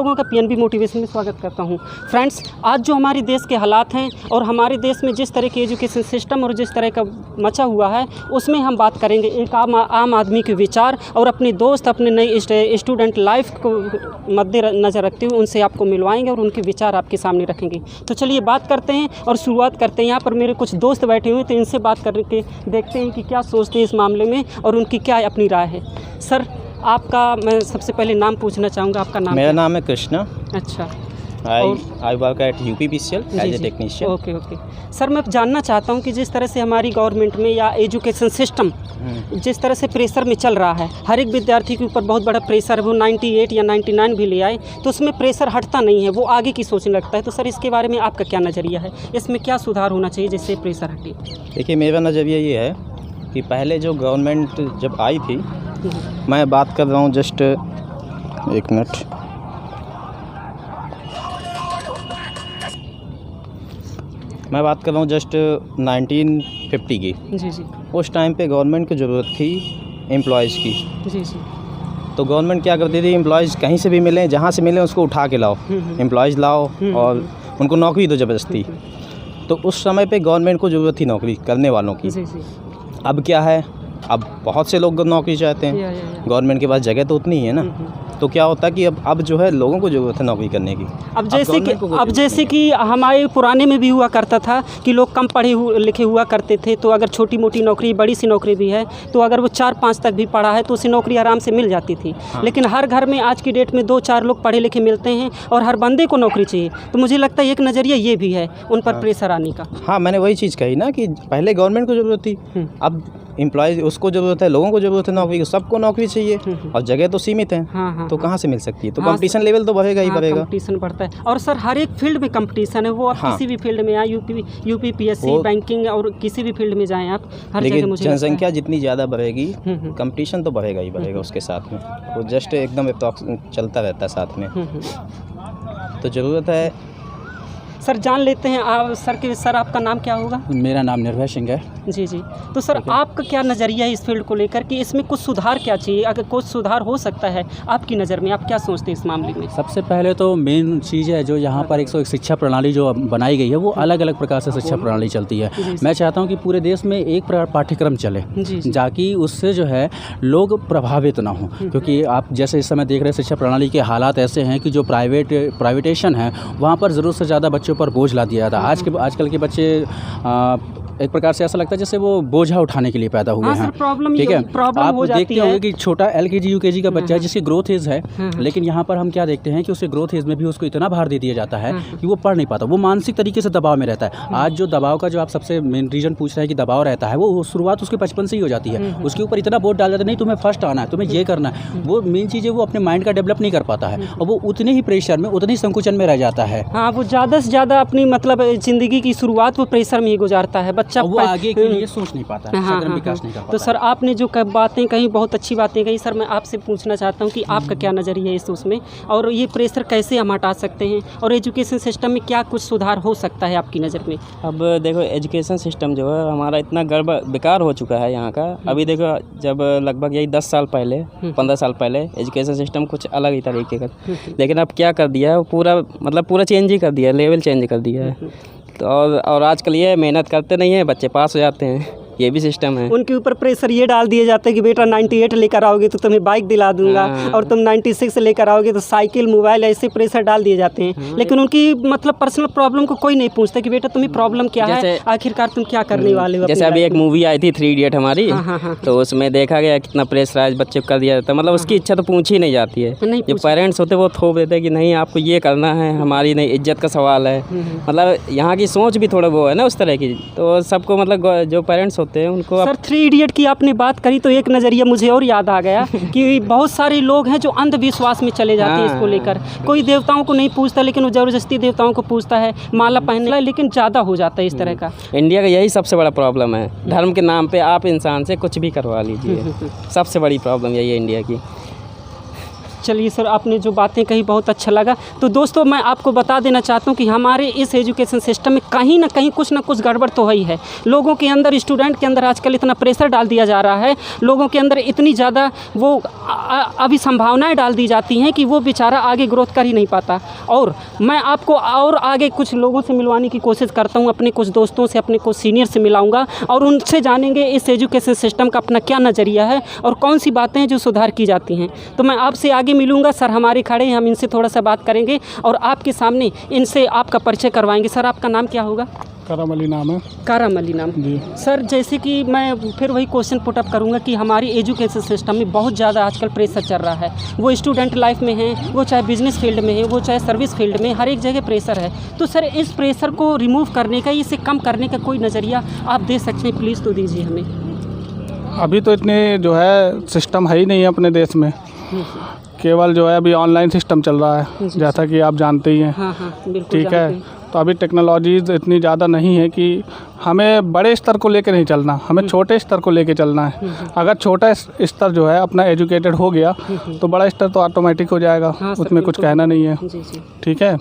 लोगों का PNB motivation में स्वागत करता हूं। फ्रेंड्स, आज जो हमारे देश के हालात हैं और हमारे देश में जिस तरह के एजुकेशन सिस्टम और जिस तरह का मचा हुआ है, उसमें हम बात करेंगे एक आम आदमी के विचार और अपने दोस्त, अपने नई स्टूडेंट लाइफ को मद्देनज़र रखते हुए उनसे आपको मिलवाएंगे और उनके विचार आपके सामने रखेंगे। तो चलिए बात करते हैं और शुरुआत करते हैं। यहाँ पर मेरे कुछ दोस्त बैठे हुए, तो इनसे बात करके देखते हैं कि क्या सोचते हैं इस मामले में और उनकी क्या अपनी राय है। सर, आपका मैं सबसे पहले नाम पूछना चाहूँगा। आपका नाम? मेरा नाम है कृष्णा। अच्छा। I work at UPPCL as a technician. Okay. Sir, मैं जानना चाहता हूँ कि जिस तरह से हमारी गवर्नमेंट में या एजुकेशन सिस्टम जिस तरह से प्रेशर में चल रहा है, हर एक विद्यार्थी के ऊपर बहुत बड़ा प्रेशर है। वो 98 या 99 भी ले आए तो उसमें प्रेशर हटता नहीं है, वो आगे की सोचने लगता है। तो सर, इसके बारे में आपका क्या नज़रिया है? इसमें क्या सुधार होना चाहिए जिससे प्रेशर हटे? देखिए, मेरा नज़रिया ये है कि पहले जो गवर्नमेंट जब आई थी, मैं बात कर रहा हूँ जस्ट एक मिनट, मैं बात कर रहा हूँ जस्ट 1950 की। जी। उस टाइम पे गवर्नमेंट को ज़रूरत थी एम्प्लॉयज़ की। जी। तो गवर्नमेंट क्या करती थी, एम्प्लॉयज़ कहीं से भी मिलें, जहाँ से मिलें उसको उठा के लाओ, एम्प्लॉयज़ लाओ और उनको नौकरी दो ज़बरदस्ती। तो उस समय पे गवर्नमेंट को ज़रूरत थी नौकरी करने वालों की। अब क्या है, अब बहुत से लोग नौकरी चाहते हैं, गवर्नमेंट के पास जगह तो उतनी ही है ना। तो क्या होता है कि अब जो है लोगों को ज़रूरत है नौकरी करने की। अब जैसे कि हमारे पुराने में भी हुआ करता था कि लोग कम पढ़े लिखे हुआ करते थे, तो अगर छोटी मोटी नौकरी, बड़ी सी नौकरी भी है तो अगर वो 4-5 तक भी पढ़ा है तो उसे नौकरी आराम से मिल जाती थी। लेकिन हर घर में आज की डेट में 2-4 लोग पढ़े लिखे मिलते हैं और हर बंदे को नौकरी चाहिए। तो मुझे लगता है एक नज़रिया ये भी है उन पर प्रेशर आने का। हाँ, मैंने वही चीज़ कही ना कि पहले गवर्नमेंट को ज़रूरत थी, अब एम्प्लॉयज़ उसको ज़रूरत है, लोगों को ज़रूरत है नौकरी की, सबको नौकरी चाहिए और जगह तो सीमित है। तो कहाँ से मिल सकती है? तो कंपटीशन लेवल तो बढ़ेगा ही बढ़ेगा। कंपटीशन बढ़ता है और सर हर एक फील्ड में कंपटीशन है। वो आप किसी भी फील्ड में आए, यूपीपीएससी, बैंकिंग और किसी भी फील्ड में जाएं आप, हर जगह मुझे जनसंख्या जितनी ज़्यादा बढ़ेगी कंपटीशन तो बढ़ेगा ही बढ़ेगा उसके साथ में। वो जस्ट एकदम चलता रहता है साथ में। तो ज़रूरत है। सर, जान लेते हैं सर आपका नाम क्या होगा? मेरा नाम निर्भय सिंह है। जी। तो सर, आपका क्या नज़रिया है इस फील्ड को लेकर कि इसमें कुछ सुधार क्या चाहिए? अगर कुछ सुधार हो सकता है आपकी नज़र में, आप क्या सोचते हैं इस मामले में? सबसे पहले तो मेन चीज़ है जो यहाँ पर 101 शिक्षा प्रणाली जो बनाई गई है, वो अलग अलग प्रकार से शिक्षा प्रणाली चलती है। मैं चाहता हूँ कि पूरे देश में एक पाठ्यक्रम चले ताकि उससे जो है लोग प्रभावित ना हों। क्योंकि आप जैसे इस समय देख रहे हैं शिक्षा प्रणाली के हालात ऐसे हैं कि जो प्राइवेटेशन है वहाँ पर ज़रूरत से ज़्यादा बच्चों पर बोझ ला दिया था। आजकल के बच्चे एक प्रकार से ऐसा लगता है जैसे वो बोझा उठाने के लिए पैदा हुए हैं। ठीक है, आप देखते होंगे कि छोटा LKG UKG का बच्चा है जिसकी ग्रोथ एज है, लेकिन यहाँ पर हम क्या देखते हैं कि उसे ग्रोथ एज में भी उसको इतना भार दे दिया जाता है कि वो पढ़ नहीं पाता, वो मानसिक तरीके से दबाव में रहता है। आज जो दबाव का जो आप सबसे मेन रीज़न पूछ रहे हैं कि दबाव रहता है, वो शुरुआत उसके बचपन से ही हो जाती है। उसके ऊपर इतना बोझ डाल जाता है, नहीं तुम्हें फर्स्ट आना है, तुम्हें ये करना है। वो मेन चीज़ है, वो अपने माइंड का डेवलप नहीं कर पाता है और वो उतने ही प्रेशर में, उतने ही संकुचन में रह जाता है। हाँ, वो ज़्यादा से ज़्यादा अपनी मतलब ज़िंदगी की शुरुआत वो प्रेशर में ही गुजारता है बच्चा, वो आगे के लिए सोच नहीं पाता है, विकास नहीं कर पाता। तो सर, आपने जो बातें कही, बहुत अच्छी बातें कही। सर, मैं आपसे पूछना चाहता हूँ कि आपका क्या नज़रिया है इस उसमें, और ये प्रेशर कैसे हम हटा सकते हैं और एजुकेशन सिस्टम में क्या कुछ सुधार हो सकता है आपकी नज़र में? अब देखो, एजुकेशन सिस्टम जो है हमारा इतना बेकार हो चुका है यहाँ का। अभी देखो, जब लगभग यही 10 साल पहले, 15 साल पहले एजुकेशन सिस्टम कुछ अलग ही तरीके का, लेकिन अब क्या कर दिया है, पूरा चेंज ही कर दिया है, लेवल चेंज कर दिया है। तो और आजकल ये मेहनत करते नहीं हैं, बच्चे पास हो जाते हैं, ये भी सिस्टम है। उनके ऊपर प्रेशर ये डाल दिया जाता है कि बेटा 98 लेकर आओगे तो तुम्हें बाइक दिला दूंगा, और तुम 96 लेकर आओगे तो साइकिल, मोबाइल, ऐसे प्रेशर डाल दिए जाते हैं। लेकिन उनकी मतलब पर्सनल प्रॉब्लम को कोई नहीं पूछता कि बेटा तुम्हें प्रॉब्लम क्या है, आखिरकार तुम क्या करने वाले हो। जैसे अभी एक मूवी आई थी 3 इडियट हमारी, तो उसमें देखा गया कितना प्रेशराइज बच्चे को कर दिया जाता है। मतलब उसकी इच्छा तो पूछी नहीं जाती है। जो पेरेंट्स होते वो थोप देते हैं कि नहीं आपको ये करना है, हमारी नहीं इज्जत का सवाल है। मतलब यहाँ की सोच भी थोड़ा वो है ना उस तरह की। तो सबको मतलब जो पेरेंट्स होते हैं उनको। सर, 3 इडियट की आपने बात करी तो एक नज़रिया मुझे और याद आ गया कि बहुत सारे लोग हैं जो अंधविश्वास में चले जाते हैं इसको लेकर। कोई देवताओं को नहीं पूछता, लेकिन वो ज़बरदस्ती देवताओं को पूछता है, माला पहनना, लेकिन ज़्यादा हो जाता है इस तरह का। इंडिया का यही सबसे बड़ा प्रॉब्लम है, धर्म के नाम पे आप इंसान से कुछ भी करवा लीजिए। सबसे बड़ी प्रॉब्लम यही है इंडिया की। चलिए सर, आपने जो बातें कही बहुत अच्छा लगा। तो दोस्तों, मैं आपको बता देना चाहता हूँ कि हमारे इस एजुकेशन सिस्टम में कहीं ना कहीं कुछ ना कुछ गड़बड़ तो ही है। लोगों के अंदर, स्टूडेंट के अंदर आजकल इतना प्रेशर डाल दिया जा रहा है, लोगों के अंदर इतनी ज़्यादा वो अभी संभावनाएं डाल दी जाती हैं कि वो बेचारा आगे ग्रोथ कर ही नहीं पाता। और मैं आपको और आगे कुछ लोगों से मिलवाने की कोशिश करता हूँ, अपने कुछ दोस्तों से, अपने कुछ सीनियर से मिलाऊंगा और उनसे जानेंगे इस एजुकेशन सिस्टम का अपना क्या नज़रिया है और कौन सी बातें हैं जो सुधार की जाती हैं। तो मैं आपसे आगे मिलूंगा। सर हमारे खड़े हैं, हम इनसे थोड़ा सा बात करेंगे और आपके सामने इनसे आपका परिचय करवाएंगे। सर, आपका नाम क्या होगा? करम अली नाम है। करम अली नाम जी। सर, जैसे कि मैं फिर वही क्वेश्चन पुटअप करूंगा कि हमारी एजुकेशन सिस्टम में बहुत ज़्यादा आजकल प्रेशर चल रहा है। वो स्टूडेंट लाइफ में है, वो चाहे बिजनेस फील्ड में है, वो चाहे सर्विस फील्ड में, हर एक जगह प्रेशर है। तो सर, इस प्रेशर को रिमूव करने का, इसे कम करने का कोई नज़रिया आप दे सकते हैं? प्लीज़ तो दीजिए हमें। अभी तो इतने जो है सिस्टम है ही नहीं है अपने देश में, केवल जो है अभी ऑनलाइन सिस्टम चल रहा है, जैसा कि आप जानते ही हैं। हाँ हाँ, बिल्कुल ठीक है। तो अभी टेक्नोलॉजीज़ इतनी ज़्यादा नहीं है कि हमें बड़े स्तर को लेकर नहीं चलना, हमें छोटे स्तर को लेकर चलना है। अगर छोटा स्तर जो है अपना एजुकेटेड हो गया तो बड़ा स्तर तो ऑटोमेटिक हो जाएगा। हाँ सर, उसमें कुछ कहना नहीं है। जी जी। ठीक है।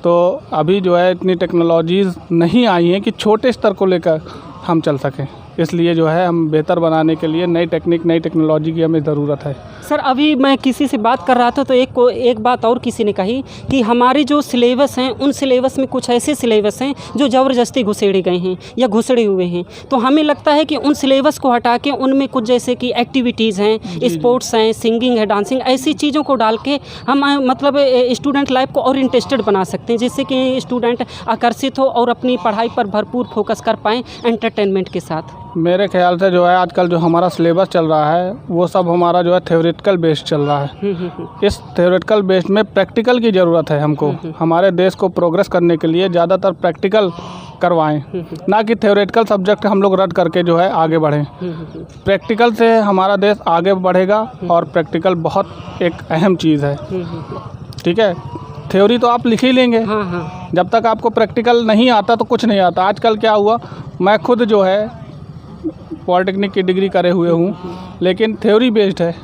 तो अभी जो है इतनी टेक्नोलॉजीज़ नहीं आई हैं कि छोटे स्तर को लेकर हम चल सकें। इसलिए जो है हम बेहतर बनाने के लिए नई टेक्निक, नई टेक्नोलॉजी की हमें ज़रूरत है। सर, अभी मैं किसी से बात कर रहा था तो एक बात और किसी ने कही कि हमारे जो सिलेबस हैं, उन सिलेबस में कुछ ऐसे सिलेबस हैं जो ज़बरदस्ती घुसेड़े गए हैं या घुसड़े हुए हैं। तो हमें लगता है कि उन सिलेबस को हटा के उनमें कुछ जैसे कि एक्टिविटीज़ हैं, स्पोर्ट्स हैं, सिंगिंग है, डांसिंग, ऐसी चीज़ों को डाल के हम मतलब स्टूडेंट लाइफ को और इंटरेस्टेड बना सकते हैं, जिससे कि स्टूडेंट आकर्षित हो और अपनी पढ़ाई पर भरपूर फोकस कर पाएँ एंटरटेनमेंट के साथ। मेरे ख्याल से जो है आजकल जो हमारा सिलेबस चल रहा है वो सब हमारा जो है थ्योरेटिकल बेस्ड चल रहा है। इस थ्योरेटिकल बेस्ड में प्रैक्टिकल की ज़रूरत है हमको। हमारे देश को प्रोग्रेस करने के लिए ज़्यादातर प्रैक्टिकल करवाएं, ना कि थ्योरेटिकल सब्जेक्ट हम लोग रद्द करके जो है आगे बढ़ें। प्रैक्टिकल से हमारा देश आगे बढ़ेगा और प्रैक्टिकल बहुत एक अहम चीज़ है। ठीक है। थ्योरी तो आप लिख ही लेंगे, जब तक आपको प्रैक्टिकल नहीं आता तो कुछ नहीं आता। आजकल क्या हुआ, मैं खुद जो है पॉलिटेक्निक की डिग्री करे हुए हूँ, लेकिन थ्योरी बेस्ड है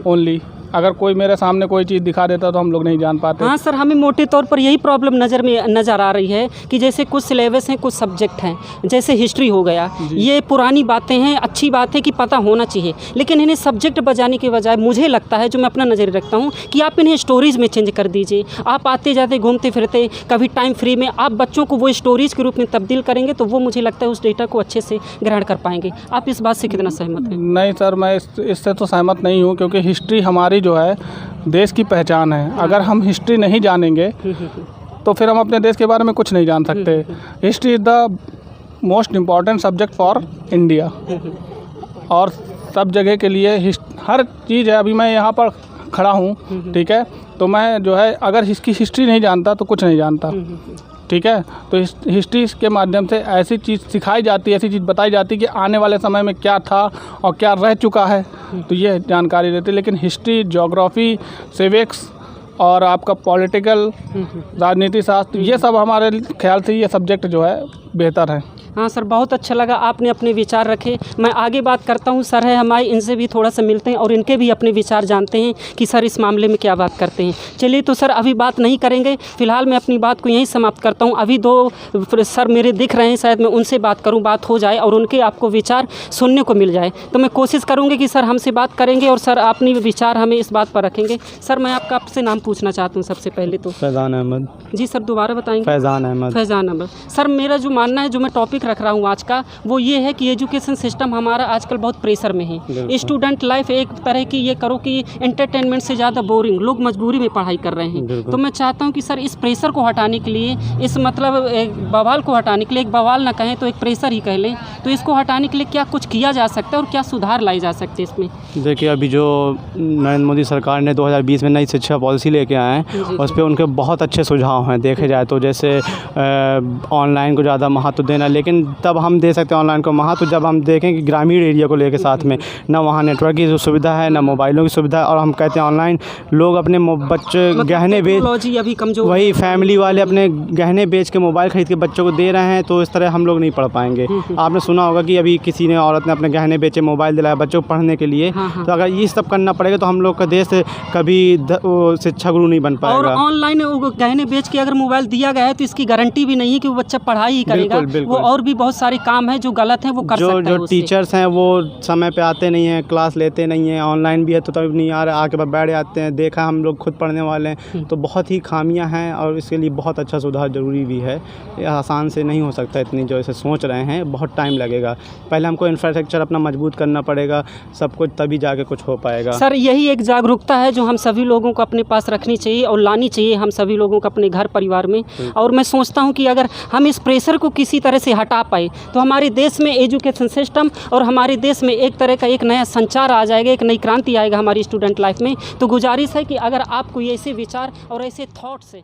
ओनली। अगर कोई मेरे सामने कोई चीज़ दिखा देता तो हम लोग नहीं जान पाते। हाँ सर, हमें मोटे तौर पर यही प्रॉब्लम नज़र आ रही है कि जैसे कुछ सिलेबस हैं, कुछ सब्जेक्ट हैं, जैसे हिस्ट्री हो गया, ये पुरानी बातें हैं, अच्छी बात है कि पता होना चाहिए, लेकिन इन्हें सब्जेक्ट बजाने के बजाय मुझे लगता है, जो मैं अपना नज़रिया रखता हूँ, कि आप इन्हें स्टोरीज़ में चेंज कर दीजिए। आप आते जाते घूमते फिरते कभी टाइम फ्री में आप बच्चों को वो स्टोरीज़ के रूप में तब्दील करेंगे तो वो मुझे लगता है उस डेटा को अच्छे से ग्रहण कर पाएंगे। आप इस बात से कितना सहमत हैं? नहीं सर, मैं इससे तो सहमत नहीं हूँ, क्योंकि हिस्ट्री हमारी जो है देश की पहचान है। अगर हम हिस्ट्री नहीं जानेंगे तो फिर हम अपने देश के बारे में कुछ नहीं जान सकते। History is the most important subject for India, और सब जगह के लिए हर चीज़ है। अभी मैं यहाँ पर खड़ा हूँ, ठीक है, तो मैं जो है अगर इसकी हिस्ट्री नहीं जानता तो कुछ नहीं जानता। ठीक है। तो हिस्ट्री के माध्यम से ऐसी चीज़ सिखाई जाती है, ऐसी चीज़ बताई जाती है कि आने वाले समय में क्या था और क्या रह चुका है, तो ये जानकारी देती है। लेकिन हिस्ट्री, ज्योग्राफी, सिविक्स और आपका पॉलिटिकल, राजनीति शास्त्र, ये सब हमारे ख्याल से ये सब्जेक्ट जो है बेहतर है। हाँ सर, बहुत अच्छा लगा, आपने अपने विचार रखे। मैं आगे बात करता हूँ, सर है हमारे, इनसे भी थोड़ा सा मिलते हैं और इनके भी अपने विचार जानते हैं कि सर इस मामले में क्या बात करते हैं। चलिए, तो सर अभी बात नहीं करेंगे, फ़िलहाल मैं अपनी बात को यहीं समाप्त करता हूँ। अभी दो सर मेरे दिख रहे हैं, शायद मैं उनसे बात करूँ, बात हो जाए और उनके आपको विचार सुनने को मिल जाए। तो मैं कोशिश करूँगी कि सर हमसे बात करेंगे और सर अपनी विचार हमें इस बात पर रखेंगे। सर, मैं आपसे नाम पूछना चाहता हूँ सबसे पहले तो। फैज़ान अहमद। जी सर, दोबारा बताएंगे? फैज़ान अहमद। फैज़ान अहमद। सर, मेरा जो मानना है, जो मैं टॉपिक रख रहा हूँ आज का, वो ये है कि एजुकेशन सिस्टम हमारा आजकल बहुत प्रेशर में है। स्टूडेंट लाइफ एक तरह की, ये करो कि एंटरटेनमेंट से ज़्यादा बोरिंग, लोग मजबूरी में पढ़ाई कर रहे हैं। तो मैं चाहता हूँ कि सर इस प्रेशर को हटाने के लिए, इस मतलब एक बवाल को हटाने के लिए, एक बवाल ना कहें तो एक प्रेशर ही कह लें, तो इसको हटाने के लिए क्या कुछ किया जा सकता है और क्या सुधार लाई जा सकते हैं इसमें? देखिए, अभी जो नरेंद्र मोदी सरकार ने 2020 में नई शिक्षा पॉलिसी लेके आए हैं, उस पर उनके बहुत अच्छे सुझाव हैं देखे जाए तो। जैसे ऑनलाइन को ज़्यादा महत्व देना, लेकिन लेकिन तब हम दे सकते हैं ऑनलाइन को महत्व जब हम देखें कि ग्रामीण एरिया को लेकर साथ में ना वहाँ नेटवर्क की सुविधा है, ना मोबाइलों की सुविधा है, और हम कहते हैं ऑनलाइन लोग अपने बच्चे गहने बेच, टेक्नोलॉजी अभी कमजोर, वही फैमिली वाले अपने गहने बेच के मोबाइल खरीद के बच्चों को दे रहे हैं, तो इस तरह हम लोग नहीं पढ़ पाएंगे। आपने सुना होगा कि अभी किसी ने औरत ने अपने गहने बेचे, मोबाइल दिलाया बच्चों को पढ़ने के लिए। तो अगर ये सब करना पड़ेगा तो हम लोग का देश कभी शिक्षा गुरु नहीं बन पाएगा। और ऑनलाइन गहने बेच के अगर मोबाइल दिया गया है तो इसकी गारंटी भी नहीं है कि वो बच्चा पढ़ाई ही करेगा। बिल्कुल। वो और भी बहुत सारे काम है जो गलत है वो कर सकता है। जो टीचर्स हैं वो समय पे आते नहीं हैं, क्लास लेते नहीं हैं, ऑनलाइन भी है तो तभी नहीं आ रहा, आके बैठ जाते हैं। देखा हम लोग खुद पढ़ने वाले हैं, तो बहुत ही खामियां हैं और इसके लिए बहुत अच्छा सुधार ज़रूरी भी है। ये आसान से नहीं हो सकता इतनी जो ऐसे सोच रहे हैं, बहुत टाइम लगेगा। पहले हमको इंफ्रास्ट्रक्चर अपना मजबूत करना पड़ेगा सब कुछ, तभी जाके कुछ हो पाएगा। सर यही एक जागरूकता है जो हम सभी लोगों को अपने पास रखनी चाहिए और लानी चाहिए हम सभी लोगों को अपने घर परिवार में। और मैं सोचता हूं कि अगर हम इस प्रेशर को किसी तरह से हटा पाए तो हमारे देश में एजुकेशन सिस्टम और हमारे देश में एक तरह का एक नया संचार आ जाएगा, एक नई क्रांति आएगा हमारी स्टूडेंट लाइफ में। तो गुजारिश है कि अगर आप कोई ऐसे विचार और ऐसे थॉट्स